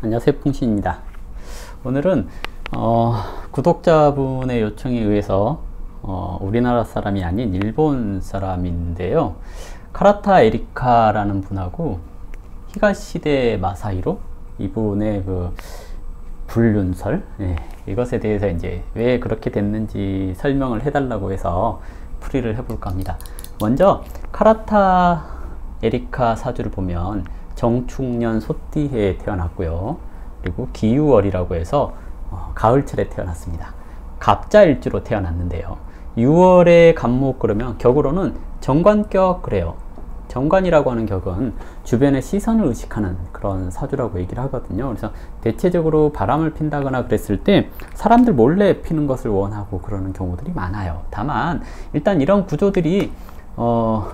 안녕하세요, 풍신입니다. 오늘은 구독자분의 요청에 의해서 우리나라 사람이 아닌 일본 사람인데요, 카라타 에리카라는 분하고 히가시대 마사히로 이분의 그 불륜설, 이것에 대해서 이제 왜 그렇게 됐는지 설명을 해달라고 해서 풀이를 해볼까 합니다. 먼저 카라타 에리카 사주를 보면 정축년 소띠해에 태어났고요. 그리고 기유월이라고 해서 가을철에 태어났습니다. 갑자일주로 태어났는데요. 6월에 간목 그러면 격으로는 정관격 그래요. 정관이라고 하는 격은 주변의 시선을 의식하는 그런 사주라고 얘기를 하거든요. 그래서 대체적으로 바람을 핀다거나 그랬을 때 사람들 몰래 피는 것을 원하고 그러는 경우들이 많아요. 다만 일단 이런 구조들이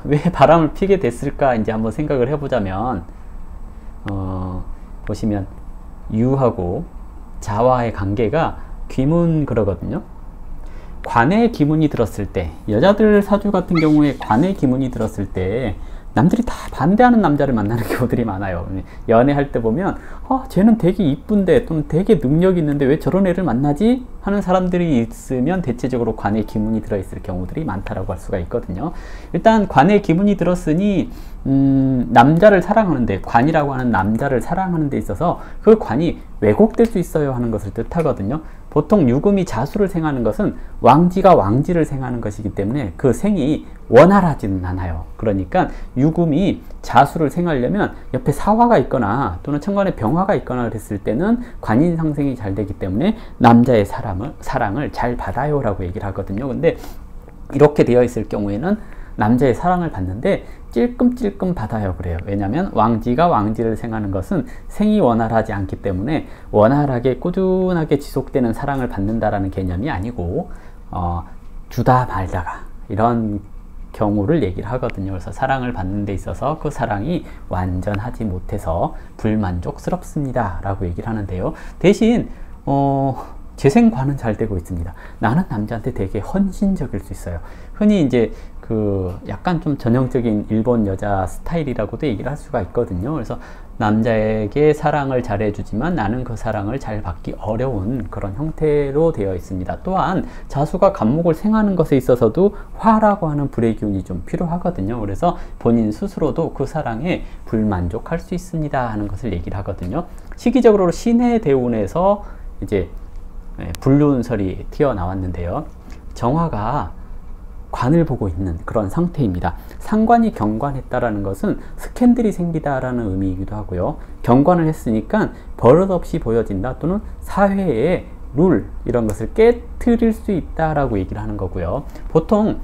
왜 바람을 피게 됐을까 이제 한번 생각을 해보자면, 보시면 유하고 자와의 관계가 귀문 그러거든요. 관의 기문이 들었을 때, 여자들 사주 같은 경우에 관의 기문이 들었을 때 남들이 다 반대하는 남자를 만나는 경우들이 많아요. 연애할 때 보면 쟤는 되게 이쁜데 또는 되게 능력이 있는데 왜 저런 애를 만나지? 하는 사람들이 있으면 대체적으로 관의 기문이 들어있을 경우들이 많다라고 할 수가 있거든요. 일단 관의 기문이 들었으니 남자를 사랑하는데, 관이라고 하는 남자를 사랑하는 데 있어서 그 관이 왜곡될 수 있어요 하는 것을 뜻하거든요. 보통 유금이 자수를 생하는 것은 왕지가 왕지를 생하는 것이기 때문에 그 생이 원활하지는 않아요. 그러니까 유금이 자수를 생하려면 옆에 사화가 있거나 또는 천간에 병화가 있거나 그랬을 때는 관인 상생이 잘 되기 때문에 남자의 사랑을 잘 받아요 라고 얘기를 하거든요. 근데 이렇게 되어 있을 경우에는 남자의 사랑을 받는데 찔끔찔끔 받아요 그래요. 왜냐하면 왕지가 왕지를 생하는 것은 생이 원활하지 않기 때문에 원활하게 꾸준하게 지속되는 사랑을 받는다라는 개념이 아니고 주다 말다가 이런 경우를 얘기를 하거든요. 그래서 사랑을 받는 데 있어서 그 사랑이 완전하지 못해서 불만족스럽습니다 라고 얘기를 하는데요. 대신 재생관은 잘 되고 있습니다. 나는 남자한테 되게 헌신적일 수 있어요. 흔히 이제 약간 좀 전형적인 일본 여자 스타일이라고도 얘기를 할 수가 있거든요. 그래서 남자에게 사랑을 잘 해주지만 나는 그 사랑을 잘 받기 어려운 그런 형태로 되어 있습니다. 또한 자수가 간목을 생하는 것에 있어서도 화라고 하는 불의 기운이 좀 필요하거든요. 그래서 본인 스스로도 그 사랑에 불만족할 수 있습니다 하는 것을 얘기를 하거든요. 시기적으로 신의 대운에서 이제 불륜설이 튀어나왔는데요. 정화가 관을 보고 있는 그런 상태입니다. 상관이 경관했다라는 것은 스캔들이 생기다라는 의미이기도 하고요. 경관을 했으니까 버릇없이 보여진다 또는 사회의 룰 이런 것을 깨트릴 수 있다라고 얘기를 하는 거고요. 보통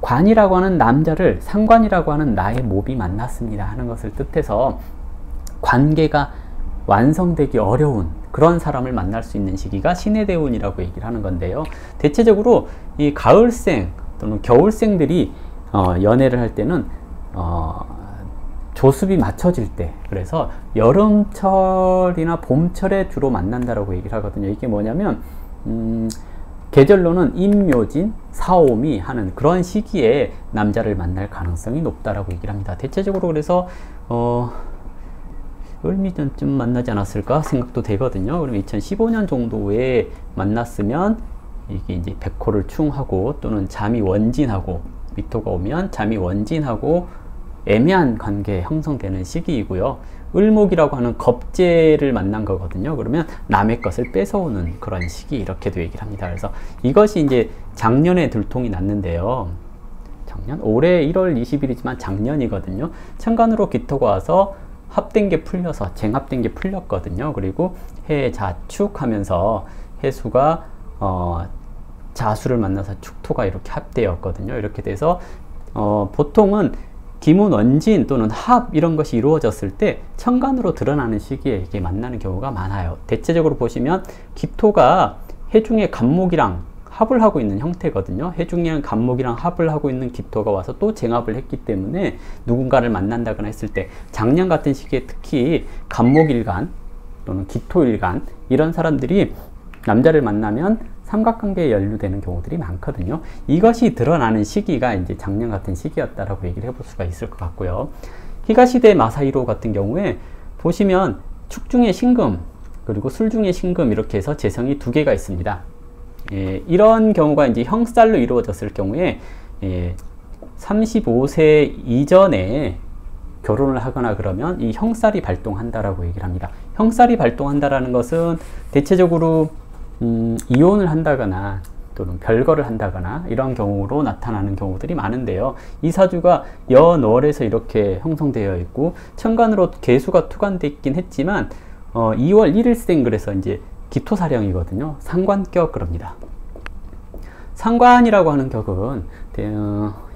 관이라고 하는 남자를 상관이라고 하는 나의 몹이 만났습니다 하는 것을 뜻해서 관계가 완성되기 어려운 그런 사람을 만날 수 있는 시기가 신의 대운이라고 얘기를 하는 건데요. 대체적으로 이 가을생 또는 겨울생들이 연애를 할 때는 조습이 맞춰질 때, 그래서 여름철이나 봄철에 주로 만난다라고 얘기를 하거든요. 이게 뭐냐면 계절로는 임묘진, 사오미 하는 그런 시기에 남자를 만날 가능성이 높다라고 얘기를 합니다. 대체적으로 그래서 얼마 전쯤 만나지 않았을까 생각도 되거든요. 그럼 2015년 정도에 만났으면 이게 이제 백호를 충하고 또는 잠이 원진하고 미토가 오면 잠이 원진하고 애매한 관계 형성되는 시기이고요. 을목이라고 하는 겁재를 만난 거거든요. 그러면 남의 것을 뺏어오는 그런 시기 이렇게도 얘기를 합니다. 그래서 이것이 이제 작년에 들통이 났는데요. 올해 1월 20일이지만 작년이거든요. 천간으로 기토가 와서 합된 게 풀려서 쟁합된 게 풀렸거든요. 그리고 해 자축하면서 해수가 자수를 만나서 축토가 이렇게 합되었거든요. 이렇게 돼서 보통은 기문 원진 또는 합 이런 것이 이루어졌을 때 천간으로 드러나는 시기에 이게 만나는 경우가 많아요. 대체적으로 보시면 기토가 해중의 간목이랑 합을 하고 있는 형태거든요. 해중의 간목이랑 합을 하고 있는 기토가 와서 또 쟁합을 했기 때문에 누군가를 만난다거나 했을 때 작년 같은 시기에 특히 간목일간 또는 기토일간 이런 사람들이 남자를 만나면 삼각관계에 연루되는 경우들이 많거든요. 이것이 드러나는 시기가 이제 작년 같은 시기였다라고 얘기를 해볼 수가 있을 것 같고요. 히가시대 마사히로 같은 경우에 보시면 축중의 신금, 그리고 술 중에 신금 이렇게 해서 재성이 두 개가 있습니다. 이런 경우가 이제 형살로 이루어졌을 경우에 35세 이전에 결혼을 하거나 그러면 이 형살이 발동한다라고 얘기를 합니다. 형살이 발동한다라는 것은 대체적으로 이혼을 한다거나 또는 별거를 한다거나 이런 경우로 나타나는 경우들이 많은데요. 이 사주가 연월에서 이렇게 형성되어 있고 천간으로 개수가 투관되어 있긴 했지만 2월 1일생 그래서 이제 기토사령이거든요. 상관격 그럽니다. 상관이라고 하는 격은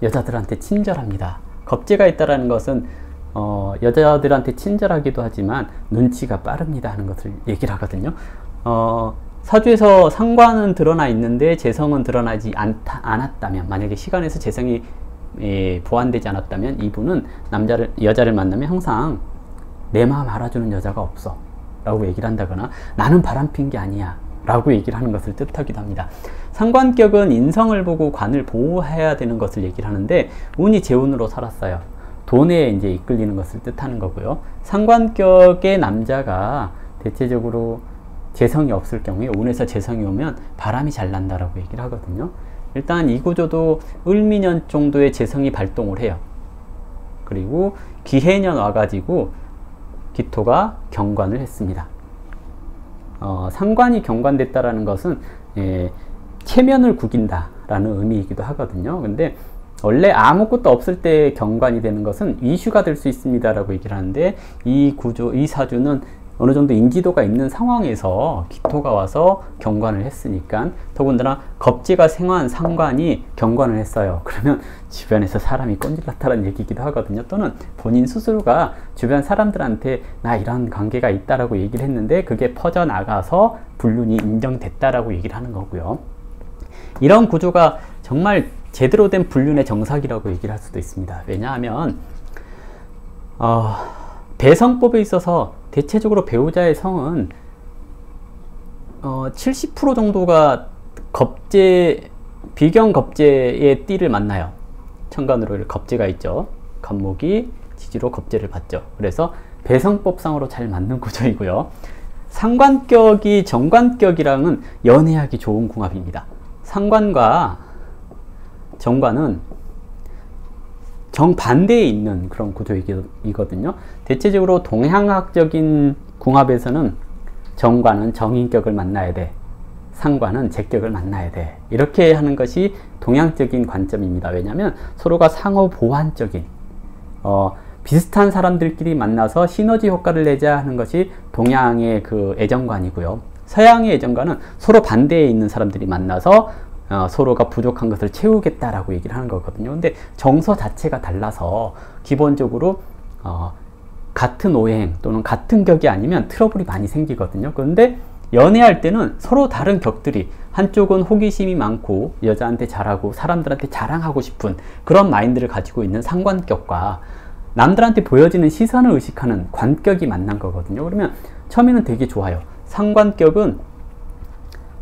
여자들한테 친절합니다. 겁재가 있다라는 것은 여자들한테 친절하기도 하지만 눈치가 빠릅니다 하는 것을 얘기를 하거든요. 사주에서 상관은 드러나 있는데 재성은 드러나지 않았다면, 만약에 시간에서 재성이 보완되지 않았다면 이분은 여자를 만나면 항상 내 마음 알아주는 여자가 없어 라고 얘기를 한다거나 나는 바람핀 게 아니야 라고 얘기를 하는 것을 뜻하기도 합니다. 상관격은 인성을 보고 관을 보호해야 되는 것을 얘기를 하는데 운이 재운으로 살았어요. 돈에 이제 이끌리는 것을 뜻하는 거고요. 상관격의 남자가 대체적으로 재성이 없을 경우에 운에서 재성이 오면 바람이 잘 난다라고 얘기를 하거든요. 일단 이 구조도 을미년 정도의 재성이 발동을 해요. 그리고 기해년 와가지고 기토가 경관을 했습니다. 상관이 경관됐다라는 것은 체면을 구긴다라는 의미이기도 하거든요. 근데 원래 아무것도 없을 때 경관이 되는 것은 이슈가 될 수 있습니다라고 얘기를 하는데 이 사주는 어느 정도 인지도가 있는 상황에서 기토가 와서 경관을 했으니까 더군다나 겁재가 생한 상관이 경관을 했어요. 그러면 주변에서 사람이 꼰질났다는 얘기기도 하거든요. 또는 본인 스스로가 주변 사람들한테 나 이런 관계가 있다라고 얘기를 했는데 그게 퍼져나가서 불륜이 인정됐다라고 얘기를 하는 거고요. 이런 구조가 정말 제대로 된 불륜의 정석이라고 얘기를 할 수도 있습니다. 왜냐하면 배성법에 있어서 대체적으로 배우자의 성은 70% 정도가 비경 겁재의 띠를 만나요. 천간으로 겁재가 있죠. 간목이 지지로 겁재를 받죠. 그래서 배성법상으로 잘 맞는 구조이고요. 상관격이 정관격이랑은 연애하기 좋은 궁합입니다. 상관과 정관은 정반대에 있는 그런 구조이거든요. 대체적으로 동양학적인 궁합에서는 정관은 정인격을 만나야 돼. 상관은 제격을 만나야 돼. 이렇게 하는 것이 동양적인 관점입니다. 왜냐하면 서로가 상호 보완적인 비슷한 사람들끼리 만나서 시너지 효과를 내자 하는 것이 동양의 그 애정관이고요. 서양의 애정관은 서로 반대에 있는 사람들이 만나서 서로가 부족한 것을 채우겠다라고 얘기를 하는 거거든요. 근데 정서 자체가 달라서 기본적으로 같은 오행 또는 같은 격이 아니면 트러블이 많이 생기거든요. 그런데 연애할 때는 서로 다른 격들이 한쪽은 호기심이 많고 여자한테 잘하고 사람들한테 자랑하고 싶은 그런 마인드를 가지고 있는 상관격과 남들한테 보여지는 시선을 의식하는 관격이 만난 거거든요. 그러면 처음에는 되게 좋아요. 상관격은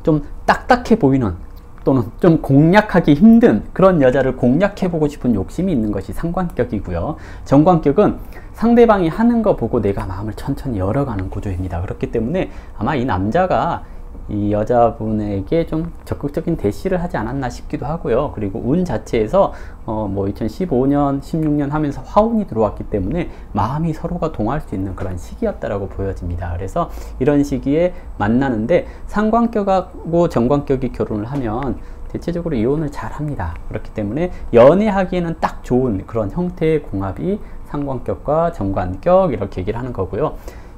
좀 딱딱해 보이는 또는 좀 공략하기 힘든 그런 여자를 공략해보고 싶은 욕심이 있는 것이 상관격이고요. 정관격은 상대방이 하는 거 보고 내가 마음을 천천히 열어가는 구조입니다. 그렇기 때문에 아마 이 남자가 이 여자분에게 좀 적극적인 대시를 하지 않았나 싶기도 하고요. 그리고 운 자체에서 뭐 2015년, 16년 하면서 화운이 들어왔기 때문에 마음이 서로가 동할 수 있는 그런 시기였다라고 보여집니다. 그래서 이런 시기에 만나는데 상관격하고 정관격이 결혼을 하면 대체적으로 이혼을 잘 합니다. 그렇기 때문에 연애하기에는 딱 좋은 그런 형태의 궁합이 상관격과 정관격 이렇게 얘기를 하는 거고요.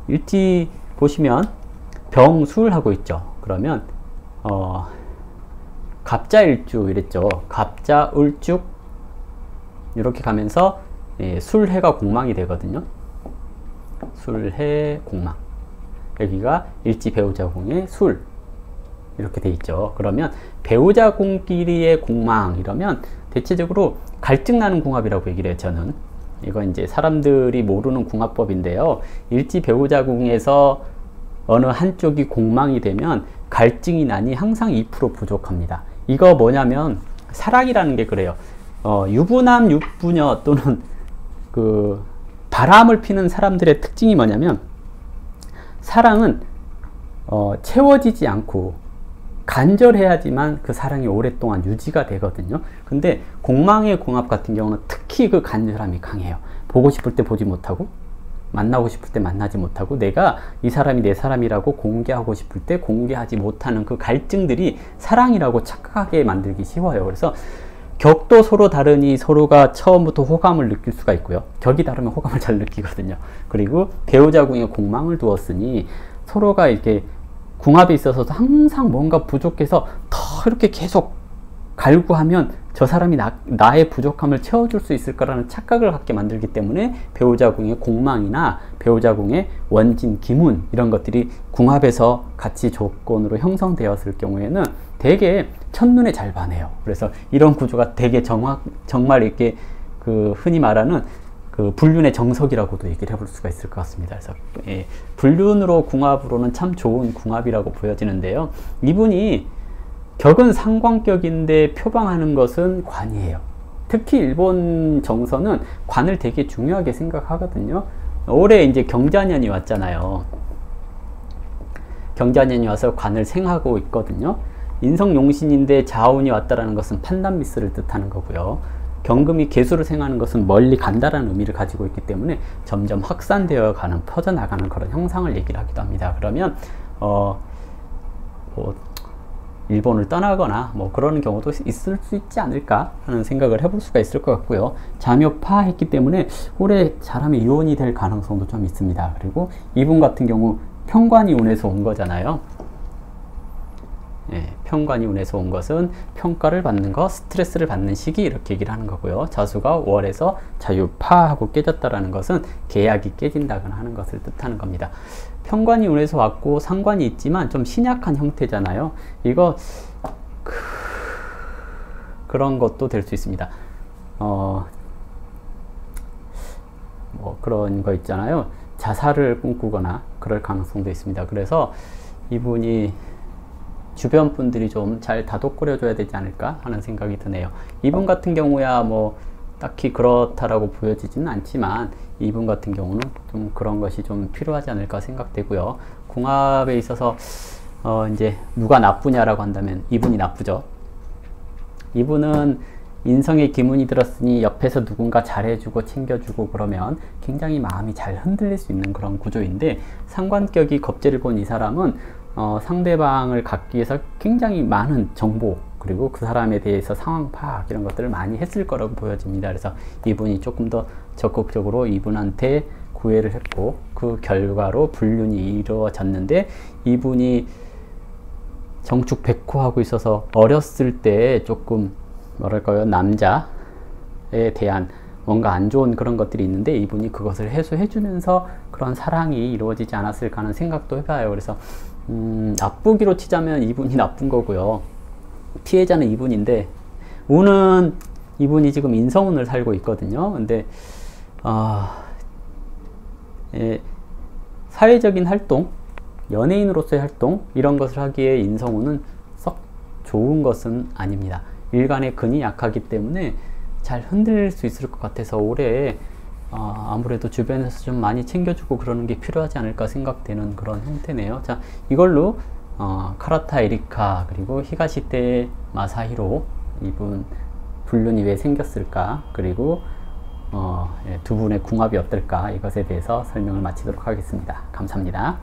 일지 보시면 병술하고 있죠. 그러면 갑자일주 이랬죠. 갑자을죽 이렇게 가면서 술해가 공망이 되거든요. 술해 공망. 여기가 일지 배우자궁의 술 이렇게 돼 있죠. 그러면 배우자궁끼리의 공망 이러면 대체적으로 갈증 나는 궁합이라고 얘기를 해요. 저는 이거 이제 사람들이 모르는 궁합법인데요. 일지 배우자궁에서 어느 한쪽이 공망이 되면 갈증이 나니 항상 2% 부족합니다. 이거 뭐냐면 사랑이라는 게 그래요. 유부남 유부녀 또는 그 바람을 피는 사람들의 특징이 뭐냐면 사랑은 채워지지 않고 간절해야지만 그 사랑이 오랫동안 유지가 되거든요. 근데 공망의 궁합 같은 경우는 특히 그 간절함이 강해요. 보고 싶을 때 보지 못하고, 만나고 싶을 때 만나지 못하고, 내가 이 사람이 내 사람이라고 공개하고 싶을 때 공개하지 못하는 그 갈증들이 사랑이라고 착각하게 만들기 쉬워요. 그래서 격도 서로 다르니 서로가 처음부터 호감을 느낄 수가 있고요. 격이 다르면 호감을 잘 느끼거든요. 그리고 배우자 궁에 공망을 두었으니 서로가 이렇게 궁합에 있어서도 항상 뭔가 부족해서 더 이렇게 계속 갈구하면 저 사람이 나의 부족함을 채워줄 수 있을 거라는 착각을 갖게 만들기 때문에 배우자 궁의 공망이나 배우자 궁의 원진, 기문 이런 것들이 궁합에서 같이 조건으로 형성되었을 경우에는 되게 첫눈에 잘 반해요. 그래서 이런 구조가 되게 정말 이렇게 그 흔히 말하는 그 불륜의 정석이라고도 얘기를 해볼 수가 있을 것 같습니다. 그래서 불륜으로 궁합으로는 참 좋은 궁합이라고 보여지는데요. 이분이 격은 상관격인데 표방하는 것은 관이에요. 특히 일본 정서는 관을 되게 중요하게 생각하거든요. 올해 이제 경자년이 왔잖아요. 경자년이 와서 관을 생하고 있거든요. 인성용신인데 자운이 왔다라는 것은 판단미스를 뜻하는 거고요. 경금이 개수를 생하는 것은 멀리 간다라는 의미를 가지고 있기 때문에 점점 확산되어 가는, 퍼져나가는 그런 형상을 얘기를 하기도 합니다. 그러면 일본을 떠나거나 뭐 그런 경우도 있을 수 있지 않을까 하는 생각을 해볼 수가 있을 것 같고요. 자묘파 했기 때문에 올해 잘하면 이혼이 될 가능성도 좀 있습니다. 그리고 이분 같은 경우 평관이 운에서 온 거잖아요. 평관이 운에서 온 것은 평가를 받는 것, 스트레스를 받는 시기 이렇게 얘기를 하는 거고요. 자수가 월에서 자유파하고 깨졌다라는 것은 계약이 깨진다거나 하는 것을 뜻하는 겁니다. 평관이 운에서 왔고 상관이 있지만 좀 신약한 형태잖아요. 이거 그런 것도 될 수 있습니다. 뭐 그런 거 있잖아요. 자살을 꿈꾸거나 그럴 가능성도 있습니다. 그래서 이분이 주변 분들이 좀 잘 다독거려 줘야 되지 않을까 하는 생각이 드네요. 이분 같은 경우야 뭐 딱히 그렇다라고 보여지지는 않지만 이분 같은 경우는 좀 그런 것이 좀 필요하지 않을까 생각되고요. 궁합에 있어서 이제 누가 나쁘냐라고 한다면 이분이 나쁘죠. 이분은 인성의 기문이 들었으니 옆에서 누군가 잘해주고 챙겨주고 그러면 굉장히 마음이 잘 흔들릴 수 있는 그런 구조인데, 상관격이 겁재를 본 이 사람은 상대방을 갖기 위해서 굉장히 많은 정보 그리고 그 사람에 대해서 상황 파악 이런 것들을 많이 했을 거라고 보여집니다. 그래서 이분이 조금 더 적극적으로 이분한테 구애를 했고 그 결과로 불륜이 이루어졌는데, 이분이 정축 백호하고 있어서 어렸을 때 조금 뭐랄까요, 남자에 대한 뭔가 안 좋은 그런 것들이 있는데 이분이 그것을 해소해 주면서 그런 사랑이 이루어지지 않았을까 하는 생각도 해봐요. 그래서 나쁘기로 치자면 이분이 나쁜 거고요. 피해자는 이분인데, 운은 이분이 지금 인성운을 살고 있거든요. 근데 사회적인 활동, 연예인으로서의 활동 이런 것을 하기에 인성운은 썩 좋은 것은 아닙니다. 일간의 근이 약하기 때문에 잘 흔들릴 수 있을 것 같아서 올해 아무래도 주변에서 좀 많이 챙겨주고 그러는 게 필요하지 않을까 생각되는 그런 형태네요. 자, 이걸로 카라타 에리카 그리고 히가시테 마사히로 이분 불륜이 왜 생겼을까, 그리고 두 분의 궁합이 어떨까, 이것에 대해서 설명을 마치도록 하겠습니다. 감사합니다.